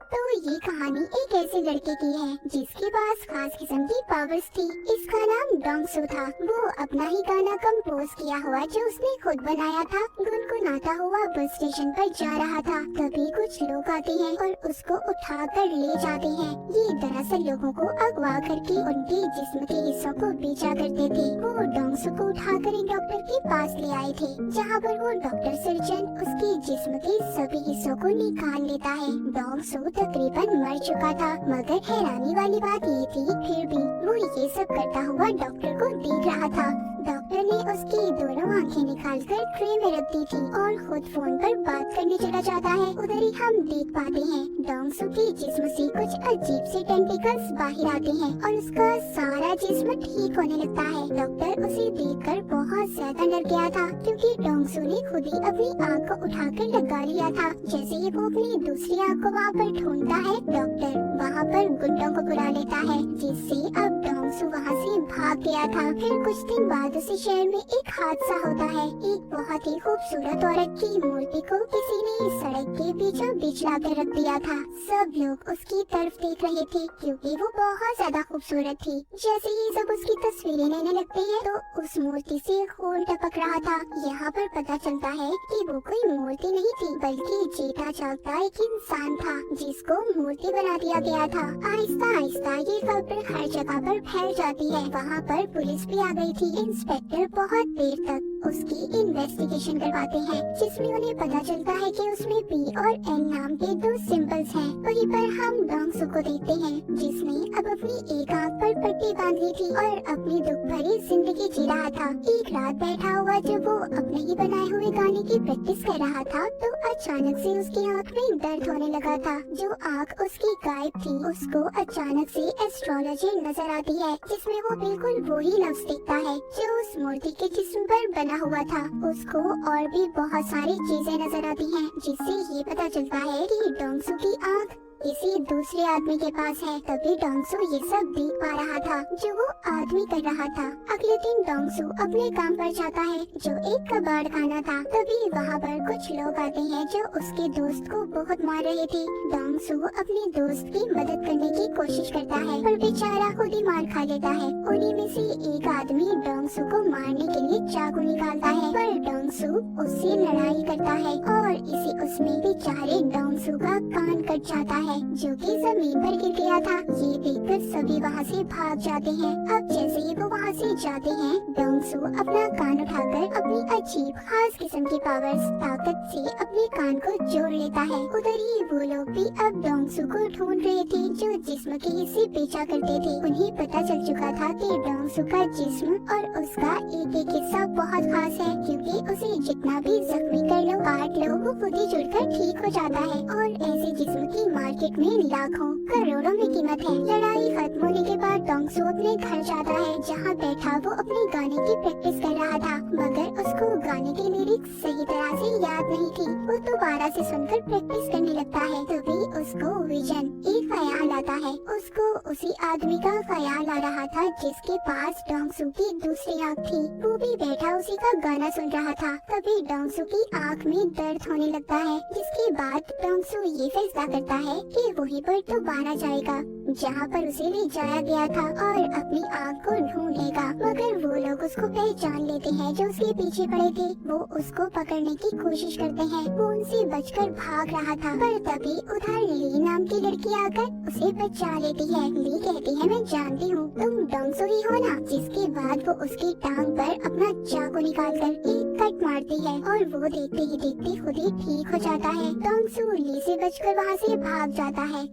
तो ये कहानी एक ऐसे लड़के की है जिसके पास खास किस्म की पावर्स थी। इसका नाम डोंगसू था। वो अपना ही गाना कंपोज किया हुआ जो उसने खुद बनाया था गुनगुनाता हुआ बस स्टेशन पर जा रहा था। तभी कुछ लोग आते हैं और उसको उठाकर ले जाते हैं। ये दरअसल लोगों को अगवा करके उनके जिस्म के हिस्सों को बेचा करते थे। वो डोंगसू को उठाकर एक डॉक्टर के पास ले आए थे, जहाँ पर वो डॉक्टर सर्जन उसके जिस्म के सभी हिस्सों को निकाल लेता है। डोंगसू तकरीबन मर चुका था, मगर हैरानी वाली बात ये थी फिर भी वो ये सब करता हुआ डॉक्टर को देख रहा था। डॉक्टर ने उसकी दोनों आंखें निकालकर ट्रे में रख दी थी और खुद फोन पर बात करने चला जाता है। उधर ही हम देख पाते हैं डोंगसू के जिस्म से कुछ अजीब से टेंटिकल्स बाहर आते हैं और उसका सारा जिस्म ठीक होने लगता है। डॉक्टर उसे देखकर बहुत ज्यादा डर गया था, क्योंकि डोंगसू ने खुद ही अपनी आँख को उठाकर लगा लिया था। जैसे ही वो अपनी दूसरी आँख को वहाँ पर ढूंढता है, डॉक्टर वहाँ पर गुंडों को बुला लेता है, जिससे अब डोंगसू वहाँ से भाग गया था। फिर कुछ दिन बाद उसी शहर में एक हादसा होता है। एक बहुत ही खूबसूरत औरत की मूर्ति को किसी ने सड़क के बीचों बीच लाकर रख दिया था। सब लोग उसकी तरफ देख रहे थे, क्योंकि वो बहुत ज्यादा खूबसूरत थी। जैसे ही सब उसकी तस्वीरें लेने लगते हैं तो उस मूर्ति से खून टपक रहा था। यहाँ पर पता चलता है कि वो कोई मूर्ति नहीं थी, बल्कि जीता जागता एक इंसान था जिसको मूर्ति बना दिया गया था। आहिस्ता आहिस्ता ये खबर हर जगह पर फैल जाती है। वहाँ पर पुलिस भी आ गई थी। इंस्पेक्टर बहुत देर तक उसकी इन्वेस्टिगेशन करवाते हैं, जिसमें उन्हें पता चलता है कि उसमें पी और एन नाम के दो सिंबल्स हैं। वहीं पर हम डोंगसू को देखते हैं, जिसने अब अपनी एक आंख पर पट्टी बांध ली थी और अपनी दुख भरी जिंदगी जी रहा था। एक रात बैठा हुआ जब वो अपने ही बनाए हुए गाने की प्रैक्टिस कर रहा था, तो अचानक से उसकी आंख में दर्द होने लगा था। जो आंख उसकी गायब थी, उसको अचानक से एस्ट्रोलॉजी नजर आती है, जिसमें वो बिल्कुल वही लफ्ज दिखता है जो उस मूर्ति के जिस्म पर बना हुआ था। उसको और भी बहुत सारी चीजें नजर आती हैं, जिससे ये पता चलता है कि डोंगसू की आंख किसी दूसरे आदमी के पास है। तभी डोंगसू ये सब देख पा रहा था जो वो आदमी कर रहा था। अगले दिन डोंगसू अपने काम पर जाता है, जो एक कबाड़ खाना था। तभी वहाँ पर कुछ लोग आते हैं जो उसके दोस्त को बहुत मार रहे थे। डोंगसू अपने दोस्त की मदद करने की कोशिश करता है, पर बेचारा खुद ही मार खा लेता है। उन्हीं में से एक आदमी डोंगसू को मारने के लिए चाकू निकालता है, पर डोंगसू उससे लड़ाई करता है और इसी उसमें बेचारे डोंगसू का कान कट जाता है, जो कि जमीन पर गिर गया था। ये देखकर सभी वहाँ से भाग जाते हैं। अब जैसे ही वो वहाँ से जाते हैं, डोंगसू अपना कान उठाकर अपनी अजीब खास किस्म की पावर्स ताकत से अपने कान को जोड़ लेता है। उधर ही वो लोग भी अब डोंगसू को ढूंढ रहे थे, जो जिस्म के हिस्से बेचा करते थे। उन्हें पता चल चुका था कि डोंगसू का जिस्म और उसका एक एक हिस्सा बहुत खास है, क्योंकि उसे जितना भी जख्मी कर लो, काट लो, वो खुद ही जुड़कर ठीक हो जाता है। और ऐसे जिस्म की मार्केट में लाखों करोड़ों में कीमत है। लड़ाई खत्म होने के बाद डोंगसू अपने घर जाता है, जहाँ बैठा वो अपने गाने की प्रैक्टिस कर रहा था, मगर उसको गाने की लिरिक्स सही तरह से याद नहीं थी। वो दोबारा से सुनकर प्रैक्टिस करने लगता है। तभी उसको विजन एक ख्याल आता है। उसको उसी आदमी का ख्याल आ रहा था जिसके पास डोंगसू की दूसरी आँख थी। वो भी बैठा उसी का गाना सुन रहा था। तभी डोंगसू की आँख में दर्द होने लगता है, जिसके बाद डोंगसू ये फैसला करता है कि वहीं पर दोबारा जाएगा जहाँ पर उसे ले जाया गया था और अपनी आँख को ढूंढेगा। मगर वो लोग उसको पहचान लेते हैं जो उसके पीछे पड़े थे। वो उसको पकड़ने की कोशिश करते हैं। वो उनसे बचकर भाग रहा था, पर तभी उधर ली नाम की लड़की आकर उसे बचा लेती है। ली कहती है, मैं जानती हूँ तुम डोंगसू ही हो ना। जिसके बाद वो उसकी टांग पर अपना चाकू निकालकर एक कट मारती है और वो देखते ही देखते खुद ही ठीक हो जाता है। डोंगसू ली से बचकर वहाँ से भाग जाता है।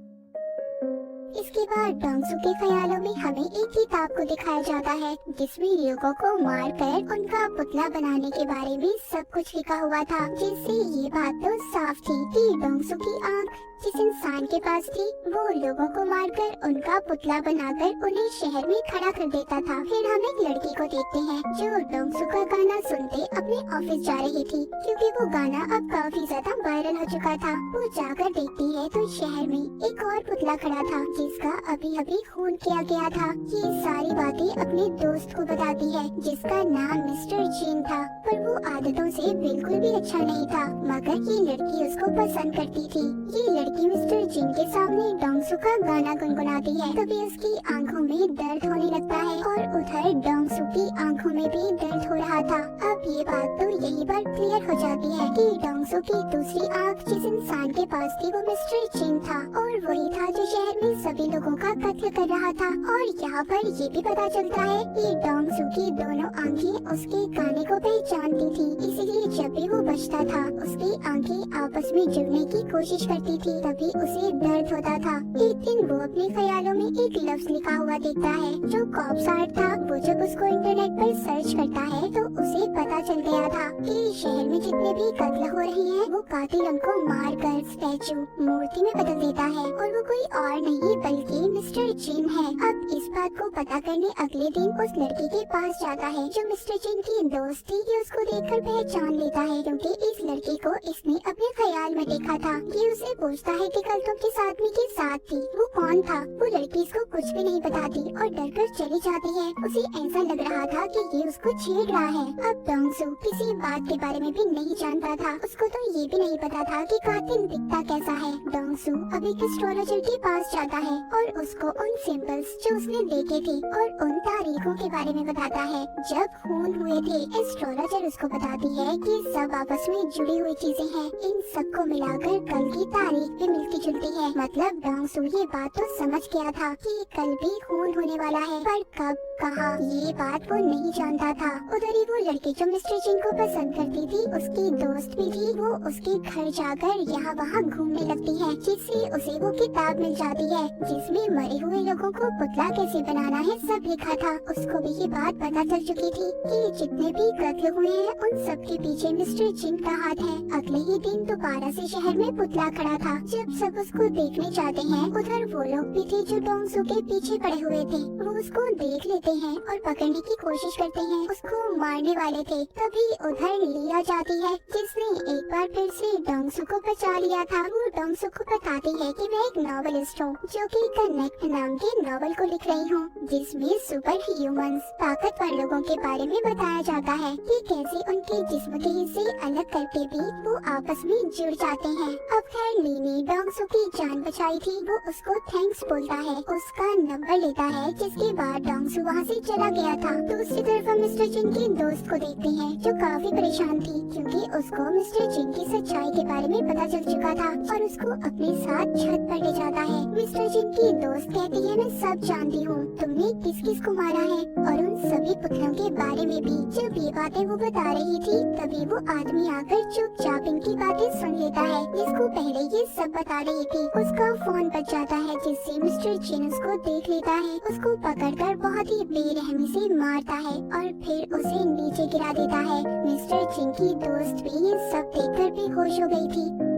इसके बाद डोंगसू के ख्यालों में हमें एक किताब को दिखाया जाता है, जिसमें लोगों को मारकर उनका पुतला बनाने के बारे में सब कुछ लिखा हुआ था, जिससे ये बात तो साफ थी कि डोंगसू की आँख जिस इंसान के पास थी, वो लोगों को मारकर उनका पुतला बनाकर उन्हें शहर में खड़ा कर देता था। फिर हम एक लड़की को देखते हैं जो डोंगसू का गाना सुनते अपने ऑफिस जा रही थी, क्योंकि वो गाना अब काफी ज्यादा वायरल हो चुका था। वो जाकर देखती है तो शहर में एक और पुतला खड़ा था, जिसका अभी अभी खून किया गया था। ये सारी बातें अपने दोस्त को बताती है, जिसका नाम मिस्टर जीन था, पर वो आदतों से बिल्कुल भी अच्छा नहीं था, मगर ये लड़की उसको पसंद करती थी। ये लड़की मिस्टर जीन के सामने डोंगसू का गाना गुनगुनाती है। तभी उसकी आंखों में दर्द होने लगता है और उधर डोंगसू की आंखों में भी दर्द हो रहा था। अब ये बात तो यही पर क्लियर हो जाती है कि डोंगसू की दूसरी आंख जिस इंसान के पास थी वो मिस्टर चिन था और वही था जो शहर में सभी लोगों का कत्ल कर रहा था। और यहाँ पर ये भी पता चलता है कि डोंगसू की दोनों आंखें उसके गाने को पहचानती थी, इसीलिए जब भी वो बचता था उसकी आंखें आपस में जुड़ने की कोशिश करती थी, तभी उसे दर्द होता था। एक दिन वो अपने ख्यालों में एक लफ्ज लिखा हुआ देखता है जो कॉप्स आर्ट था। वो जब उसको इंटरनेट पर सर्च करता है तो उसे पता चल गया था कि शहर में जितने भी कत्ल हो रहे हैं वो कातिल उनको मार कर स्टैचू मूर्ति में बदल देता है और वो कोई और नहीं बल्कि मिस्टर चिन है। अब इस बात को पता करने अगले दिन उस लड़की के पास जाता है जो मिस्टर चिन की दोस्त थी। ये उसको देखकर पहचान लेता है क्योंकि इस लड़की को इसने अपने ख्याल में देखा था। ये उसे पूछता है कि कल तुम किस आदमी के साथ थी, वो कौन था। वो लड़की इसको कुछ भी नहीं बताती और डरकर चली जाती है। उसे ऐसा लग रहा था कि ये उसको छेड़ रहा है। अब डोंगसू किसी बात के बारे में भी नहीं जानता था। उसको तो ये भी नहीं पता था कि कातिल दिखता कैसा है। डोंगसू अब एक एस्ट्रोलॉजर के पास जाता है और उसको उन सिंबल्स जो उसने देखे थे और उन तारीखों के बारे में बताता है जब खून हुए थे। एस्ट्रोलॉजर उसको बताती है कि सब आपस में जुड़ी हुई चीजें हैं, इन सबको मिलाकर कल की तारीख भी मिलती जुलती है। मतलब डोंगसू ये बात तो समझ गया था कि कल भी खून होने वाला है, पर कब कहा ये बात वो नहीं जानता था। उधर ही वो लड़की जो मिस्टर चिन को पसंद करती थी उसकी दोस्त भी थी। वो उसके घर जाकर यहाँ वहाँ घूमने लगती है जिससे उसे वो किताब मिल जाती है जिसमें मरे हुए लोगों को पुतला कैसे बनाना है सब लिखा था। उसको भी ये बात पता चल चुकी थी कि जितने भी कत्ल हुए हैं उन सब के पीछे मिस्टर चिन का हाथ है। अगले ही दिन दोबारा से शहर में पुतला खड़ा था। जब सब उसको देखने जाते हैं उधर वो लोग भी थे जो डोंगसू के पीछे पड़े हुए थे। वो उसको देख लेते हैं और पकड़ने की कोशिश करते हैं, उसको मारने वाले थे। तभी उधर लिया जाती है जिसने एक बार फिर से डोंगसू को बचा लिया था। वो डोंगसू को बताती है कि मैं एक नॉवेलिस्ट हूँ जो कि कनेक्ट नाम के नॉवल को लिख रही हूँ जिसमें सुपर ह्यूमंस ताकतवर लोगों के बारे में बताया जाता है कि कैसे उनके जिस्म के हिस्से अलग करके भी वो आपस में जुड़ जाते हैं। अब खैर ली ने डोंगसू की जान बचाई थी। वो उसको थैंक्स बोलता है, उसका नंबर लेता है जिसके बाद डोंगसू वहाँ से चला गया था। दूसरी तरफ हम मिस्टर चिन की दोस्त को देखते हैं जो काफी परेशान थी क्योंकि उसको मिस्टर चिन की सच्चाई के बारे में पता चल चुका था और उसको अपने साथ छत पर ले जाता है। मिस्टर चिन की दोस्त कहती है मैं सब जानती हूँ, तुमने किस किस को मारा है और उन सभी पुतलों के बारे में भी। जब ये बातें वो बता रही थी तभी वो आदमी आकर चुपचाप इनकी बातें सुन लेता है जिसको पहले ये सब बता रही थी। उसका फोन बज जाता है जिससे मिस्टर चिन उसको देख लेता है, उसको पकड़कर बहुत ही बेरहमी से मारता है और फिर उसे नीचे गिरा देता है। मिस्टर चिन की दोस्त भी ये सब देखकर बेहोश हो गई थी।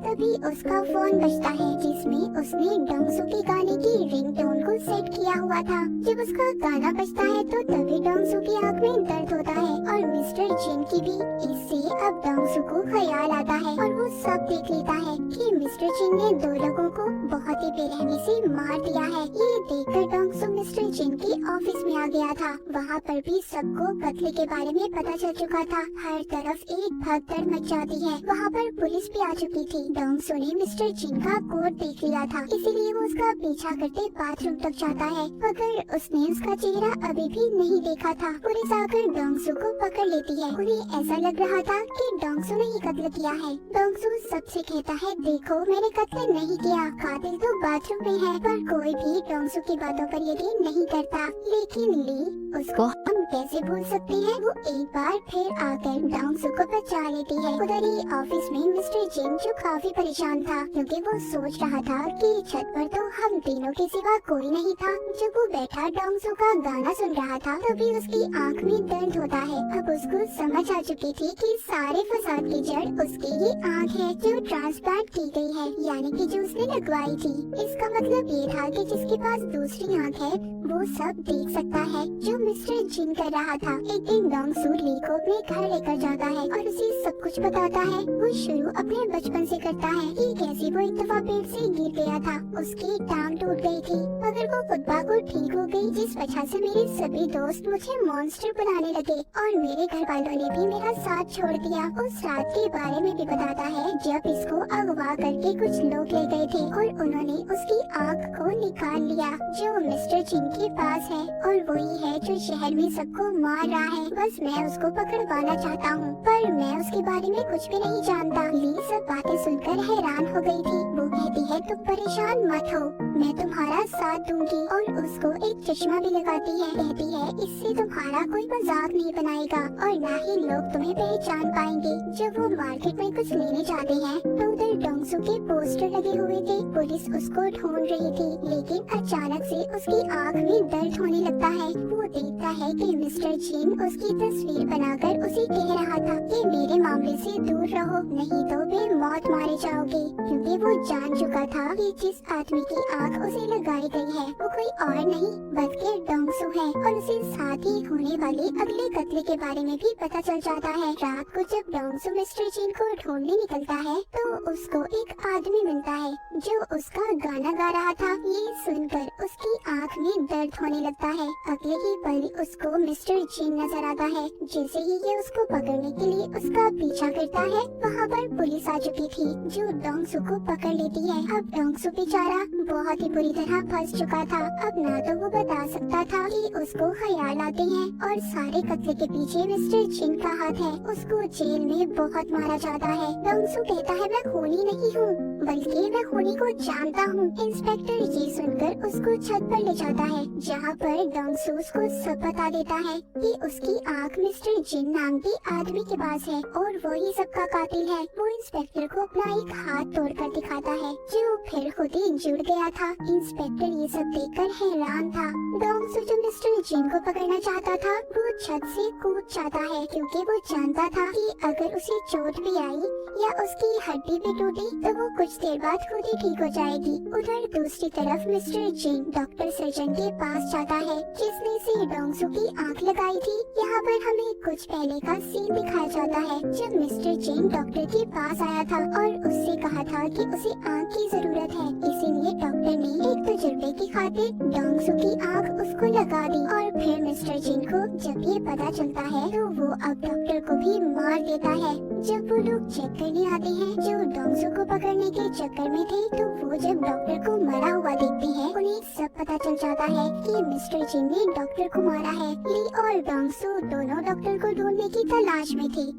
तभी उसका फोन बजता है जिसमें उसने डोंगसू के गाने की रिंगटोन को सेट किया हुआ था। जब उसका गाना बजता है तो तभी डोंगसू की आंख में दर्द होता है और मिस्टर चिन की भी। इससे अब डोंगसू को ख्याल आता है और वो सब देख लेता है कि मिस्टर चिन ने दो लोगों को बहुत ही बेरहमी से मार दिया है। ये देखकर डोंगसू मिस्टर चिन के ऑफिस में आ गया था। वहाँ पर भी सबको कत्ल के बारे में पता चल चुका था। हर तरफ एक भगदड़ मच जाती है। वहाँ पर पुलिस भी आ चुकी थी। डोंगसू ने मिस्टर चिन का कोट देख लिया था, इसीलिए वो उसका पीछा करते बाथरूम तक जाता है मगर उसने उसका चेहरा अभी भी नहीं देखा था। पुलिस आकर डोंगसू को पकड़ लेती है। उन्हें ऐसा लग रहा था कि डोंगसू ने ही कत्ल किया है। डोंगसू सबसे कहता है देखो मैंने कत्ल नहीं किया, कातिल तो बाथरूम में है। पर कोई भी डोंगसू की बातों पर यकीन नहीं करता। लेकिन ली उसको हम कैसे भूल सकते हैं। वो एक बार फिर आकर डोंगसू को बचा लेती है। उधर ही ऑफिस में मिस्टर चिन जो काफी परेशान था क्योंकि वो सोच रहा था कि छत पर तो हम तीनों के सिवा कोई नहीं था। जब वो बैठा डोंगसू का गाना सुन रहा था तभी उसकी आंख में दर्द होता है। अब उसको समझ आ चुकी थी कि सारे फसाद की जड़ उसकी ही आंख है जो ट्रांसप्लांट की गई है, यानी कि जो उसने लगवाई थी। इसका मतलब ये था कि जिसके पास दूसरी आंख है वो सब देख सकता है जो मिस्टर चिन कर रहा था। एक दिन डोंगसू ली को अपने घर लेकर जाता है और उसे सब कुछ बताता है। वो शुरू अपने बचपन से करता है कि कैसे वो एक दफा पेड़ से गिर गया था, उसकी टांग टूट गई थी, मगर वो खुदा को ठीक हो गई, जिस वजह से मेरे सभी दोस्त मुझे मॉन्स्टर बनाने लगे और मेरे घर वालों ने भी मेरा साथ छोड़ दिया। उस रात के बारे में भी बताता है जब इसको अगवा करके कुछ लोग ले गए थे और उन्होंने उसकी आँख को निकाल लिया, जो मिस्टर चिन के पास है और वही है जो शहर में सबको मार रहा है। बस मैं उसको पकड़वाना चाहता हूँ, पर मैं उसके बारे में कुछ भी नहीं जानता। ली सब बातें सुनकर हैरान हो गई थी। वो कहती है तुम परेशान मत हो, मैं तुम्हारा साथ दूंगी, और उसको एक चश्मा भी लगाती है। कहती है इससे तुम्हारा कोई मजाक नहीं बनाएगा और न ही लोग तुम्हें पहचान पाएंगे। जब वो मार्केट में कुछ लेने जाते हैं तो उधर डोंगसू के पोस्टर लगे हुए थे। पुलिस उसको ढूंढ रही थी, लेकिन अचानक से उसकी आँख में दर्द होने लगता है। वो देखता है कि मिस्टर चिन उसकी तस्वीर बनाकर उसे कह रहा था कि मेरे मामले से दूर रहो, नहीं तो बेमौत मारे जाओगे, क्योंकि वो जान चुका था कि जिस आदमी की आँख उसे लगाई गई है वो कोई और नहीं बल्कि डोंगसू है। और उसे साथ ही होने वाले अगले कत्ल के बारे में भी पता चल जाता है। रात को जब डोंगसू मिस्टर चिन को ढूंढने निकलता है तो उसको एक आदमी मिलता है जो उसका गाना गा रहा था। ये सुनकर उसकी आँख में दर्द होने लगता है। अगले ही पल उसको मिस्टर चिन नजर आता है। जैसे ही ये उसको पकड़ने के लिए उसका पीछा करता है, वहाँ पर पुलिस आ चुकी थी जो डोंगसू को पकड़ लेती है। अब डोंगसू बेचारा बहुत ही बुरी तरह फंस चुका था। अब ना तो वो बता सकता था कि उसको ख्याल आते हैं और सारे कत्ल के पीछे मिस्टर चिन का हाथ है। उसको जेल में बहुत मारा जाता है। डोंगसू कहता है मैं खूनी नहीं हूँ, बल्कि मैं खूनी को जानता हूँ। इंस्पेक्टर ये सुनकर उसको छत पर ले जाता है, जहाँ पर डोंगसू उसको सब बता देता है कि उसकी आँख मिस्टर चिन नाम के आदमी के पास है और वही सबका कातिल है। वो इंस्पेक्टर को अपना एक हाथ तोड़कर दिखाता है, जो फिर खुद ही जुड़ गया था। इंस्पेक्टर ये सब देखकर हैरान था। डोंगसू जो मिस्टर चिन को पकड़ना चाहता था वो छत से कूद जाता है, क्योंकि वो जानता था कि अगर उसे चोट भी आई या उसकी हड्डी भी टूटी तो वो कुछ देर बाद खुद ही ठीक हो जाएगी। उधर दूसरी तरफ मिस्टर चिन डॉक्टर सर्जन के पास जाता है, जिसने से डोंगसू की आँख लगाई थी। यहाँ पर हमें कुछ पहले का सीन दिखाया जाता है, जब मिस्टर चिन डॉक्टर के पास आया था और उससे कहा था कि उसे आँख की जरूरत है, इसीलिए डॉक्टर ने एक तजुर्बे की खातिर डोंगसू की आँख उसको लगा दी। और फिर मिस्टर चिन को जब ये पता चलता है तो वो अब डॉक्टर को भी मार देता है। जब वो लोग चेक करने आते हैं जो डोंगसू को पकड़ने के चक्कर में थे, तो वो जब डॉक्टर को मरा हुआ देखते हैं, उन्हें सब पता चल जाता है कि मिस्टर चिन ने डॉक्टर को मारा है। ली और डोंगसू दोनों डॉक्टर को ढूंढने की तलाश में थे।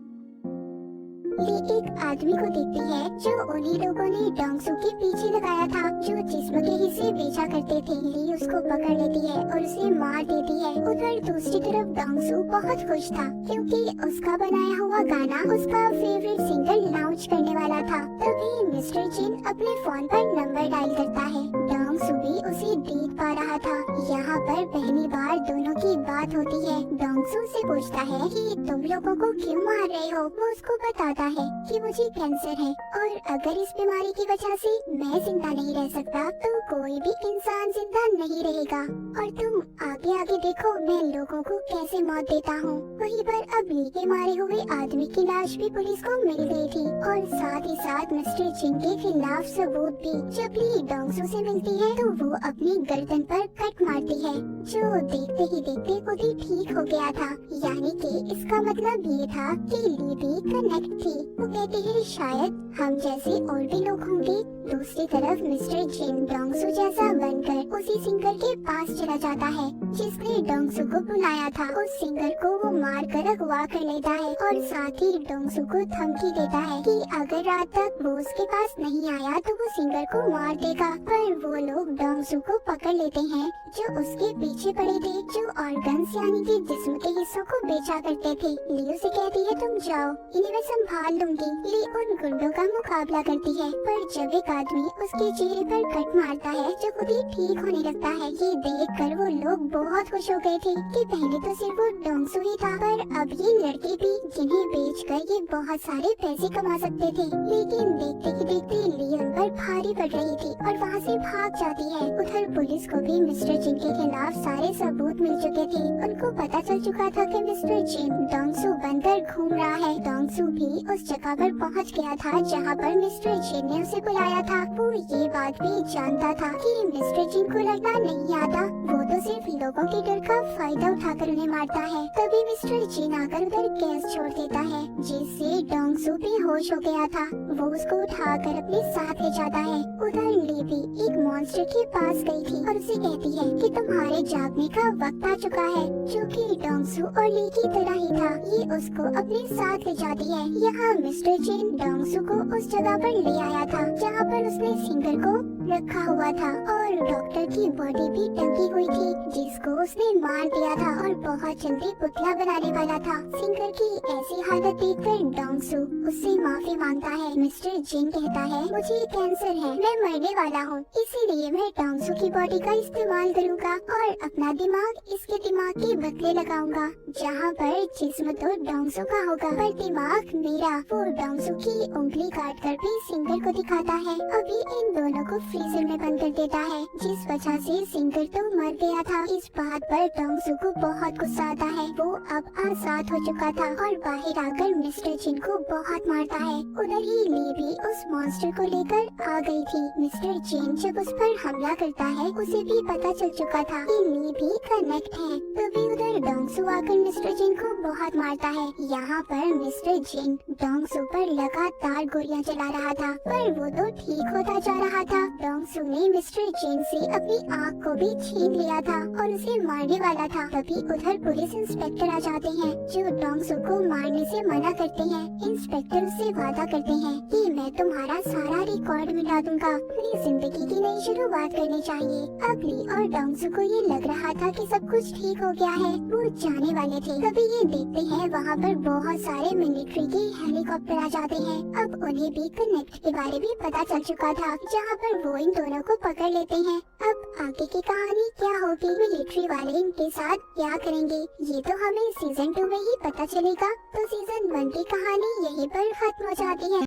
ली एक आदमी को देखती है जो उन्हीं लोगों ने डोंगसू के पीछे लगाया था, जो जिस्म के हिस्से बेचा करते थे। ली उसको पकड़ लेती है और उसे मार देती है। उधर दूसरी तरफ डोंगसू बहुत खुश था, क्योंकि उसका बनाया हुआ गाना उसका फेवरेट सिंगर लॉन्च करने वाला था। तभी मिस्टर चिन अपने फोन पर नंबर डायल करता है। डोंगसू भी उसे देख पा रहा था। यहाँ पर पहली बार दोनों की बात होती है। डोंगसू से पूछता है कि तुम लोगों को क्यों मार रहे हो। वो उसको बताता है कि मुझे कैंसर है और अगर इस बीमारी की वजह से मैं जिंदा नहीं रह सकता तो कोई भी इंसान जिंदा नहीं रहेगा। और तुम आगे आगे देखो मैं लोगों को कैसे मौत देता हूँ। वहीं पर अब ली के मारे हुए आदमी की लाश भी पुलिस को मिल गई थी और साथ ही साथ मिस्टर चिन के खिलाफ सबूत भी। जब ली डोंगसू से मिलती है तो वो अपनी गर्दन पर कट मारती है, जो देखते ही देखते खुद ही ठीक हो गया था। यानी कि इसका मतलब ये था कि ली भी कनेक्ट थी। वो कहते हैं शायद हम जैसे और भी लोग होंगे। दूसरी तरफ मिस्टर चिन डोंगसू जैसा बनकर उसी सिंगर के पास चला जाता है जिसने डोंगसू को बुलाया था। उस सिंगर को वो मार कर अगवा कर लेता है और साथ ही डोंगसू को धमकी देता है कि अगर रात तक वो उसके पास नहीं आया तो वो सिंगर को मार देगा। पर वो लोग डोंगसू को पकड़ लेते हैं जो उसके पीछे पड़े थे, जो ऑर्गन्स यानी कि जिस्म के हिस्सों को बेचा करते थे। ली उसे कहती है तुम जाओ, इन्हें मैं संभाल लूंगी। ली उन गुंडों का मुकाबला करती है, पर जब एक आदमी उसके चेहरे पर कट मारता है जो खुद ही ठीक होने लगता है। ये देखकर वो लोग बहुत खुश हो गए थे कि पहले तो सिर्फ वो डोंगसू ही था, पर अब ये लड़के भी जिन्हें बेचकर ये बहुत सारे पैसे कमा सकते थे। लेकिन देखते ही देखते ली उन पर भारी पड़ रही थी और वहाँ से भाग जाती है। उधर पुलिस को भी मिस्टर चिन के खिलाफ सारे सबूत मिल चुके थे। उनको पता चल चुका था कि मिस्टर जिन डोंगसू बनकर घूम रहा है। डोंगसू भी उस जगह पर पहुंच गया था जहां पर मिस्टर जिन ने उसे बुलाया था। वो ये बात भी जानता था कि मिस्टर जिन को लड़ना नहीं आता, वो तो सिर्फ लोगों के डर का फायदा उठाकर उन्हें मारता है। तभी मिस्टर जिन आकर उधर गैस छोड़ देता है, जिससे डोंगसू बेहोश हो गया था। वो उसको उठाकर अपने साथ ले जाता है। उधर ली भी एक मॉन्स्टर के पास गई थी और उसे कहती है कि तुम्हारे जागने का वक्त आ चुका है, जो कि डोंगसू और ली की तरह ही था। ये उसको अपने साथ ले जाती है। यहाँ मिस्टर जिन डोंगसू को उस जगह पर ले आया था जहाँ पर उसने सिंगर को रखा हुआ था और डॉक्टर की बॉडी भी टंगी हुई थी, जिसको उसने मार दिया था और बहुत जल्दी पुतला बनाने वाला था। सिंगर की ऐसी हालत देखकर डोंगसू उससे माफी मांगता है। मिस्टर जिन कहता है, मुझे कैंसर है, मैं मरने वाला हूँ, इसीलिए मैं डोंगसू की बॉडी का इस्तेमाल करूँगा और अपना दिमाग इसके दिमाग के बदले लगाऊंगा। जहाँ पर जिस्म तो डोंगसू का होगा पर दिमाग मेरा। वो डोंगसू की उंगली काट कर भी सिंगर को दिखाता है। अभी इन दोनों को फ्रीजर में बंद कर देता है, जिस वजह से सिंगर तो मर गया था। इस बात पर डोंगसू को बहुत गुस्सा आता है। वो अब आजाद हो चुका था और बाहर आकर मिस्टर जिन को बहुत मारता है। उधर ही ली भी उस मॉन्स्टर को लेकर आ गई थी। मिस्टर जिन जब उस पर हमला करता है, उसे भी पता चल चुका था कि ली भी कनेक्ट है। तभी उधर डोंगसू आकर मिस्टर जिन को बहुत मारता है। यहाँ पर मिस्टर जिन डोंगसू पर लगातार गोलियां चला रहा था, पर वो तो ठीक होता जा रहा था। डोंगसू ने मिस्टर जिन से अपनी आँख को भी छीन लिया था और उसे मारने वाला था। तभी उधर पुलिस इंस्पेक्टर आ जाते हैं, जो डोंगसू को मारने से मना करते हैं। इंस्पेक्टर उससे वादा करते हैं कि मैं तुम्हारा सारा रिकॉर्ड मिटा दूंगा, अपनी जिंदगी की नई शुरुआत करनी चाहिए। अब ली और डोंगसू को ये लग रहा था कि सब कुछ ठीक हो गया है, वो जाने वाले थे। तभी ये देखते हैं वहाँ पर बहुत सारे मिलिट्री के हेलीकॉप्टर आ जाते हैं। अब उन्हें भी कनेक्ट के बारे में पता चल चुका था, जहाँ पर वो इन दोनों को पकड़ लेते हैं। अब आगे की कहानी क्या होगी, मिलिट्री वाले इनके साथ क्या करेंगे, ये तो हमें सीजन 2 में ही पता चलेगा। तो सीजन 1 की कहानी यहीं पर खत्म हो जाती है।